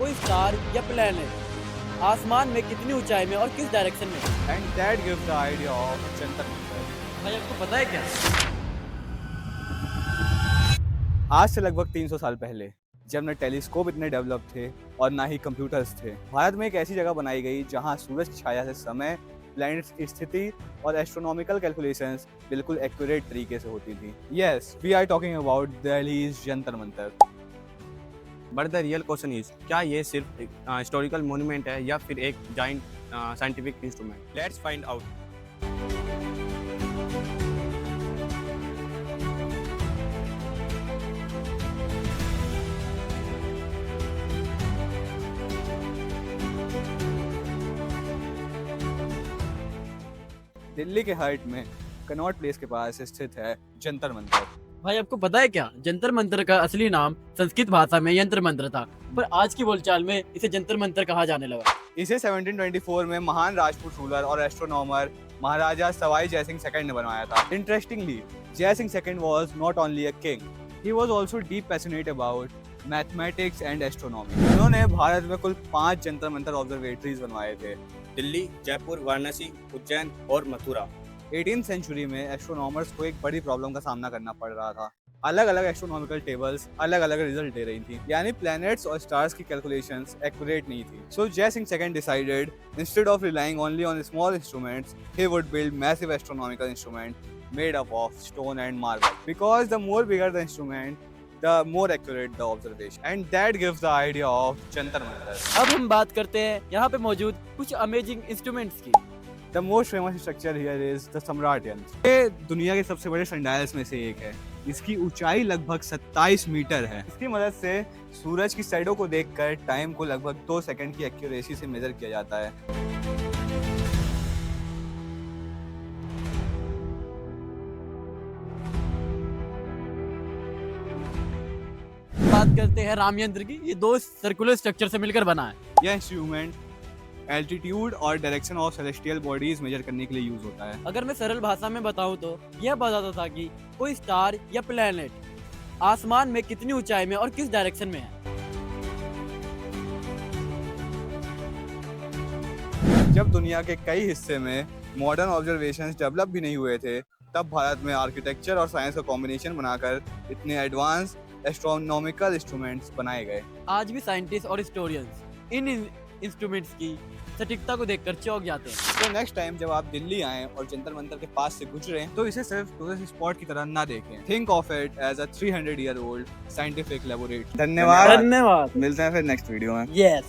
कोई स्टार या प्लेनेट आसमान में कितनी ऊंचाई में और किस डायरेक्शन में है? And that gives the idea of Jantar Mantar. भाई आपको पता है क्या? आज से लगभग 300 साल पहले जब न टेलीस्कोप इतने डेवलप थे और ना ही कंप्यूटर्स थे, भारत में एक ऐसी जगह बनाई गई जहां सूरज की छाया से समय, प्लैनेट्स की स्थिति और एस्ट्रोनॉमिकल कैलकुलेशंस बिल्कुल एक्यूरेट तरीके से होती थी। Yes, we are talking about Delhi's Jantar Mantar. But the real question is, क्या ये सिर्फ हिस्टोरिकल मोन्यूमेंट है या फिर एक giant scientific instrument? Let's find out. Delhi के हार्ट में कनॉट प्लेस के पास स्थित है जंतर मंतर। भाई आपको पता है क्या? जंतर मंतर का असली नाम संस्कृत भाषा में यंत्र मंत्र था, पर आज की बोलचाल में इसे जंतर मंतर कहा जाने लगा। इसे 1724 में महान राजपूत रूलर और एस्ट्रोनॉमर महाराजा सवाई जयसिंह सेकंड ने बनवाया था। Interestingly, Jai Singh second was not only a king, he was also deep passionate about mathematics and astronomy. उन्होंने भारत में कुल 5 जंतर मंतर ऑब्जर्वेटरीज बनवाए थे। दिल्ली, जयपुर, वाराणसी, उज्जैन और मथुरा। 18th सेंचुरी में एस्ट्रोनॉमर्स को एक बड़ी प्रॉब्लम का सामना करना पड़ रहा था। अलग अलग एस्ट्रोनॉमिकल टेबल्स अलग अलग रिजल्ट दे रही थी, यानी प्लैनेट्स और स्टार्स की कैलकुलेशंस एक्यूरेट नहीं थी। So Jai Singh second decided, instead of relying only on small instruments, he would build massive astronomical instrument made up of stone and marble, because the more bigger the instrument, the more accurate the observation, and that gives the idea of jantar mantar। अब हम बात करते हैं यहाँ पे मौजूद कुछ amazing instruments की। The most famous structure here is the सम्राट यंत्र। ये दुनिया के सबसे बड़े सनडायल्स में से एक है। इसकी ऊंचाई लगभग 27 मीटर है। इसकी मदद से सूरज की साइडों को देखकर टाइम को लगभग 2 सेकंड की एक्यूरेसी से मेजर किया जाता है। बात करते हैं राम यंत्र की। ये 2 सर्कुलर स्ट्रक्चर से मिलकर बना है। यह इंस्ट्रूमेंट एल्टीट्यूड और direction of celestial bodies measure करने के लिए यूज होता है। अगर मैं सरल भाषा में बताऊं तो यह बताता था कि कोई स्टार या प्लेनेट आसमान में कितनी ऊंचाई में और किस डायरेक्शन में है। जब दुनिया के कई हिस्से में मॉडर्न ऑब्जर्वेशंस डेवलप भी नहीं हुए थे, तब भारत में आर्किटेक्चर और साइंस का कॉम्बिनेशन बनाकर इतने एडवांस एस्ट्रोनॉमिकल इंस्ट्रूमेंट्स बनाए गए। आज भी साइंटिस्ट और हिस्टोरियंस इन इंस्ट्रूमेंट्स की सटीकता को देखकर चौंक जाते हैं। तो नेक्स्ट टाइम जब आप दिल्ली आएं और जंतर मंतर के पास से गुजरें, तो इसे सिर्फ टूरिस्ट स्पॉट की तरह ना देखें। Think of it as a 300 year old scientific laboratory. धन्यवाद। धन्यवाद। मिलते हैं फिर नेक्स्ट वीडियो में। यस।